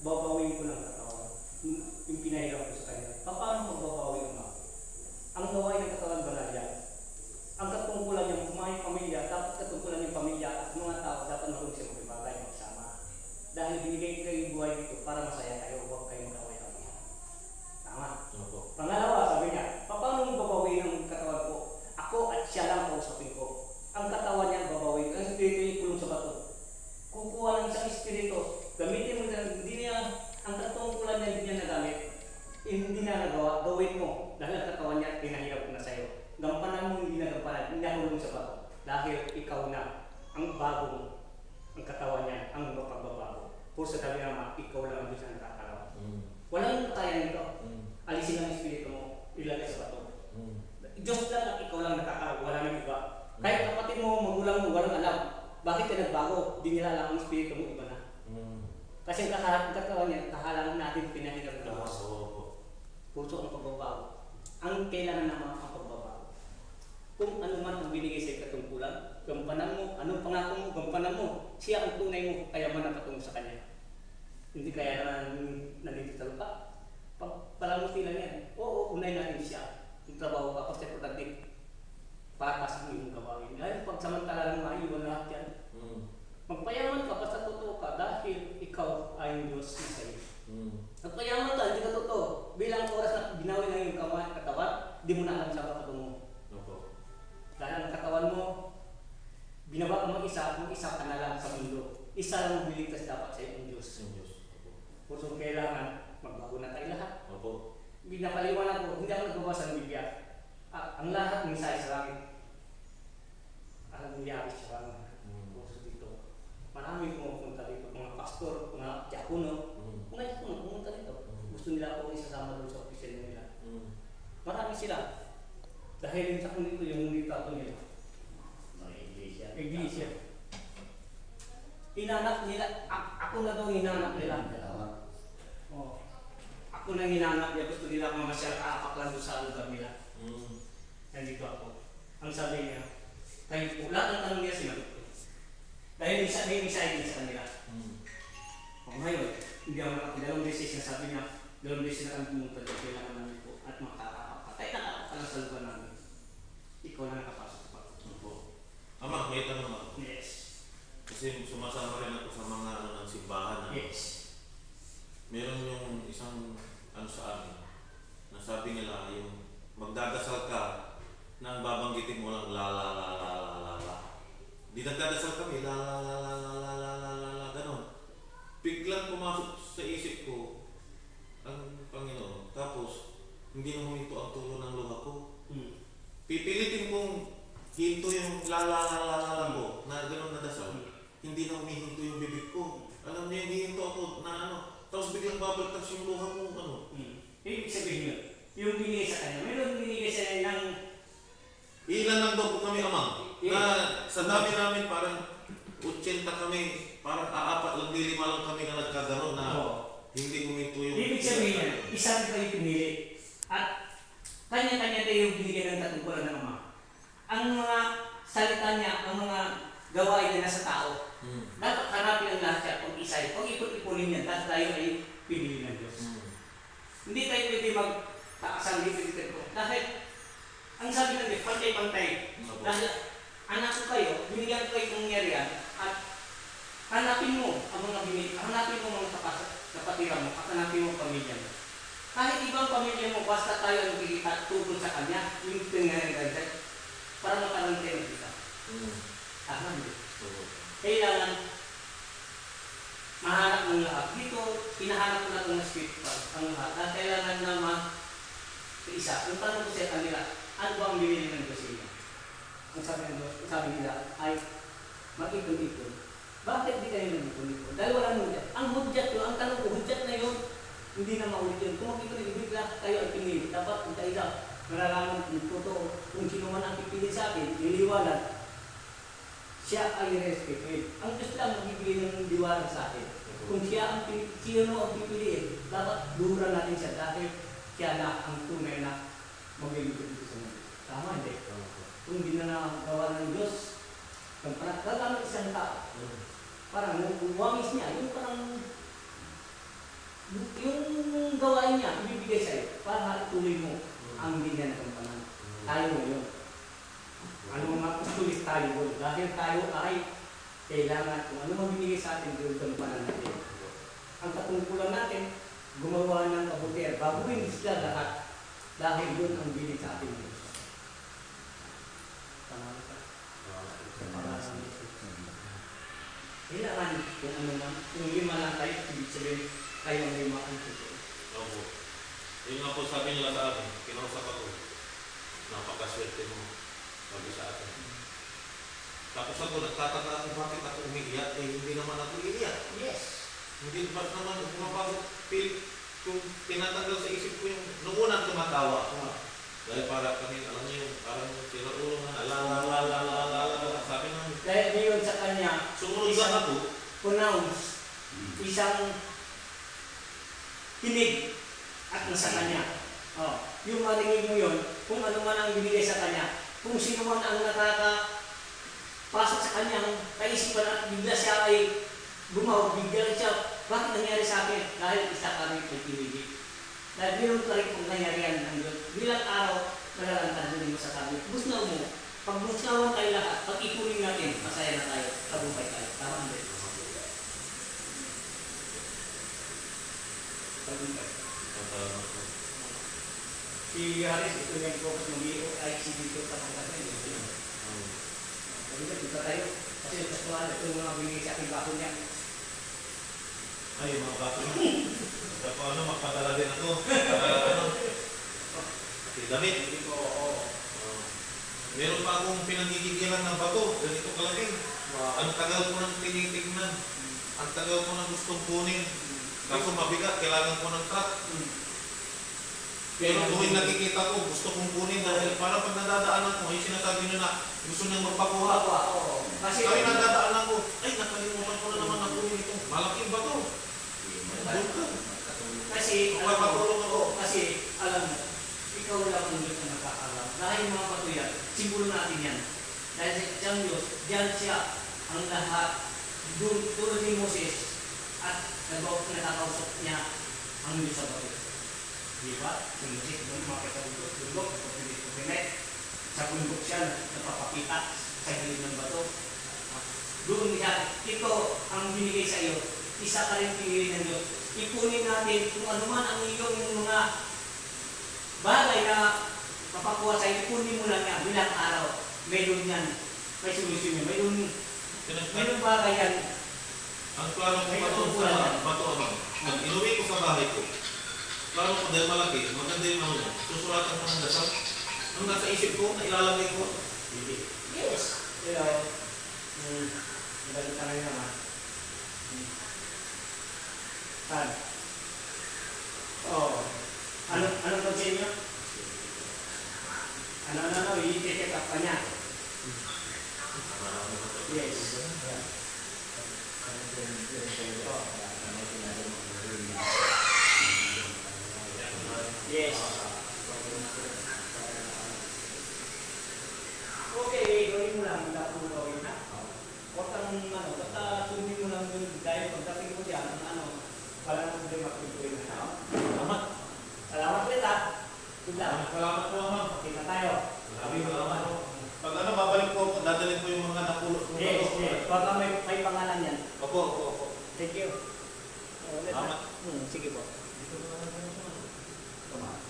babawin ko ng katawan. Yung pinahiram ko sa kanya. Paano magbabawi ang ako? Ang gawain ng katawan banal yan. Ang katungkulan ng mga pamilya, dapat katungkulan ng pamilya at mga tao dapat marunong siya magbagay magsama. Dahil binigay ko yung buhay dito para masaya kayo, huwag kayo mag-away-away. Tama? Pangalawa, sabi niya, paano magbabawi ng katawan ko? Ako at siya lang kausapin ko. Ang katawan niya babawi, ang espiritu niya kulong sa bato. Kukuha ng isang espiritu, gamitin mo na, hindi niya, ang katungkulan niya hindi niya nagamit, hindi na nagawa, gawin mo. Dahil ang katawan niya, pinahirap ko na sa'yo. Gampanan mo hindi na gampanan, hindi na hulong sa bato. Dahil ikaw na ang bagong, ang katawan niya, ang mapagbabago. Puro sa tabi naman, ikaw lang ang Diyos ang nakakalaw. Walang kaya nito. Alisin ang espiritu mo, ilagay sa bato. Diyos lang at ikaw lang nakakalaw, wala nang iba. Kahit kapatid mo, magulang mo, walang alam. Bakit ka nagbago? Di nila alam ang espiritu mo, iba na. Kasi ang katawan niya, kahalang natin pinahirap ng Diyos. Puso ang pagbabago. Ang kailangan naman ang pagbabago. Kung ano man ang binigay sa katungkulan, gampanan mo, anong pangako mo, gampanan mo. Siya ang tunay mo, kaya man nakatungo sa kanya. Hindi kaya naman nandito sa lupa. Palamuti lang yan. Oo, unay natin siya. Yung trabaho ka, kasi productive. Patas mo yung gawin. Dahil pagsamantala lang maiwan lahat yan. Magpayaman ka, basta totoo ka, dahil ikaw ay yung Diyos na sa'yo. Magpayaman ka, hindi ka totoo. Bilang oras na binawi na yung katawan, di mo na alam sa katawan mo. Dahil ang katawan mo, binawa ka mag-isa ka na lang sa mundo. Isa lang ang biligtas dapat sa iyong Diyos. Puso kailangan, magbago na tayo lahat. Binapaliwanag ko, hindi ako nagbabasa ng Biblia. Ang lahat ng mensahe sa langit. Alam niya ako sa langit. Puso dito. Maraming pumupunta dito. Mga pastor, mga diakono. Mga diakono pumunta dito. Gusto nila ako isasama doon sa opisyon nila. Marami sila. Dahil sa kung dito yung dito nila. Mga iglesia. Hinanak nila. Ako na daw hinanak nila. Ako na hinanak nila. Gusto nila akong masyal kaapak lang doon sa lugar nila. Nandito ako. Ang sabi niya, kayo po, lahat ng tanong niya sinagot ko. Dahil may misa din sa kanila. Ngayon, hindi ako nakapag-dalawang beses na sabi niya, dalawang beses na kami pumunta doon, kailangan namin po at makakapatay na ka lang sa lugar namin. Ikaw na nakapasok pa. Ama, may tanong ako. Yes. Kasi sumasama rin ako sa mga ng simbahan. Yes. Meron yung isang sa amin, na sabi nila yung magdadasal ka nang babanggitin mo lang la la la la la la la. Di nagdadasal kami la la la la la la la la la la ganon. Biglang pumasok sa isip ko ang Panginoon. Tapos hindi na huminto ang tulo ng luha ko. Pipilitin kong hinto yung la la la la la la ko na ganon na dasal. Hindi na humihinto yung bibig ko. Alam niyo, hihinto ako na ano. Tapos biglang babaltas yung luha ko Ibig sabihin yun. Yung binigay sa kanya. Meron binigay sa kanya ng... Ilan lang daw po kami, Amang. Na sa dami namin parang 80 kami, parang 4 lang, 5 lang kami na nagkagano na hindi huminto yung... Ibig sabihin yan, isang kayo pinili. At kanya-kanya tayo yung binigay ng katungkulan ng Ama. Ang mga salita niya, ang mga gawain niya nasa tao, dapat hanapin ang lahat siya kung isa. Pag ipon-ipunin niya, dahil tayo ay pinili ng Diyos. Hindi tayo pwede mag-taasang dito ko. Dahil, ang sabi ng Diyos, pantay-pantay. Dahil, anak ko kayo, binigyan ko kayo ng nangyarihan, at hanapin mo ang mga binili, hanapin mo mga kapatira mo, at hanapin mo ang pamilya mo. Kahit ibang pamilya mo, basta tayo ang nakikita tungkol sa kanya, yung nangyarihan, para makarantay ng kita. Tama hindi. Kailangan, mahanap ng lahat. Dito, hinahanap ko na itong spiritual ang lahat. At kailangan naman isa. Yung tanong ko sa kanila, ano ba ang binili ng Diyos niya? Ang sabi nila ay mag-ipon-ipon. Bakit di kayo nag-ipon-ipon? Dahil wala nung hudyat. Ang hudyat yun, ang tanong ko, hudyat na yun, hindi na maulit yun. Kung mag-ipon-ipon, bigla kayo ay pinili. Dapat kung tayo malalaman kung totoo, kung sino man ang pipili sa akin, niliwanag, siya ay respected. Ang Diyos lang magbibigay ng liwanag sa atin. Kung siya ang sino ang pipiliin, dapat duran natin siya dahil siya na ang tunay na maglilingkod dito sa mundo. Tama, hindi? Kung hindi na nagawa ng Diyos, gagamit isang tao. Parang wangis niya, yung parang gawain niya, ibibigay sa'yo para ituloy mo ang binigyan ng kampanan. Tayo ngayon. Ano matutulis tayo doon? Dahil tayo ay kailangan kung ano mang binigay sa atin doon kampanan natin. Ang katungkulan natin, gumawa ng kabutihan. Baguhin sila lahat dahil yun ang binig sa atin. Kailangan kung ano man, kung lima lang tayo, ibig sabihin kayo ang lima ang totoo. Opo. Yung nga po sabi nila sa akin, kinausap ako, napakaswerte mo, sabi sa akin. Tapos ako, nagtataka ako bakit ako umiiyak, eh hindi naman ako iiyak. Yes. Hindi ba't naman pumapasok, kung tinatanggal sa isip ko yung, nung unang tumatawa ako. Dahil para kami, alam niyo yung parang sinaulo na, sabi naman. Dahil ngayon sa kanya, Sumunod lang ako. pronounce, isang tinig at nasa kanya. Oh, yung marinig mo yun, kung ano man ang binigay sa kanya, kung sino man ang nakakapasok sa kanyang kaisipan at bigla siya ay gumawa, bigla siya, bakit nangyari sa akin? Dahil isa kami ay pinili. Dahil mayroon pa rin kung nangyarihan ng Diyos. Bilang araw, nalalantanin mo sa kami. Busnaw mo. Pag busnawan tayo lahat, pag ikuling natin, masaya na tayo, tagumpay tayo. Tama ang Diyos. Tagumpay. Si Haris, ito yung focus ng BO, ay si Dito sa pagkakay. Tagumpay, dito tayo. Kasi ito yung mga binigay sa aking bako niya. Ay, mga bato na. Sa paano, magpadala din ako. Para ano, damit. Meron pa akong pinangigigilan ng bato. Ganito kalaki. Ang tagal ko nang tinitignan. Ang tagal ko nang gustong kunin. Kaso mabigat, kailangan ko ng truck. Pero tuwing nakikita ko, gusto kong kunin dahil parang pag nadadaanan ko, ay sinasabi nyo na gusto niyang magpakuha. Kasi Kaya nadadaanan ko, ay nakalimutan ko na naman na kunin itong malaking bato. Kasi, Magpapatulong ako. kasi, alam mo, ikaw lang ang Diyos na nakakalam. Dahil mga bato yan, simbolo natin yan. Dahil sa siyang Diyos, diyan siya ang lahat. Tulad ni Moses, at nakakausap niya ang Diyos sa bato. Diba? Si Moses, doon makita ko tulog, sa pundok siya, napapakita sa gilid ng bato. Doon niya, ito ang binigay sa iyo, isa ka rin pinili ng Diyos. Ipunin natin kung ano man ang iyong mga bagay na mapakuha sa iyo, ipunin mo lang yan bilang araw. Mayroon yan, may solusyon yan, mayroon bagay yan. Ang plano ko pa bato ano, pag inuwi ko sa bahay ko, plano ko dahil malaki, maganda yung ano niya, susuratan ko ng dasal. Ang nasa isip ko, na ilalagay ko, Yes. Pero, ibalik ka na naman. Saan? Oh. Anong konsep niya? I-check up ka niya. Yes. Yes. Okay, gawin mo lang, hindi ako gawin na. Huwag kang basta sundin mo lang dun dahil pagdating mo dyan, wala nang problema kung ito yung Salamat. Salamat ulit ha. Salamat po naman. Kita tayo. Maraming salamat. Pag babalik po ako, dadalhin ko yung mga napulot ko. Yes, yes. Huwag kang may pangalan yan. Opo. Thank you. Salamat. Sige po. Dito na lang. Come on.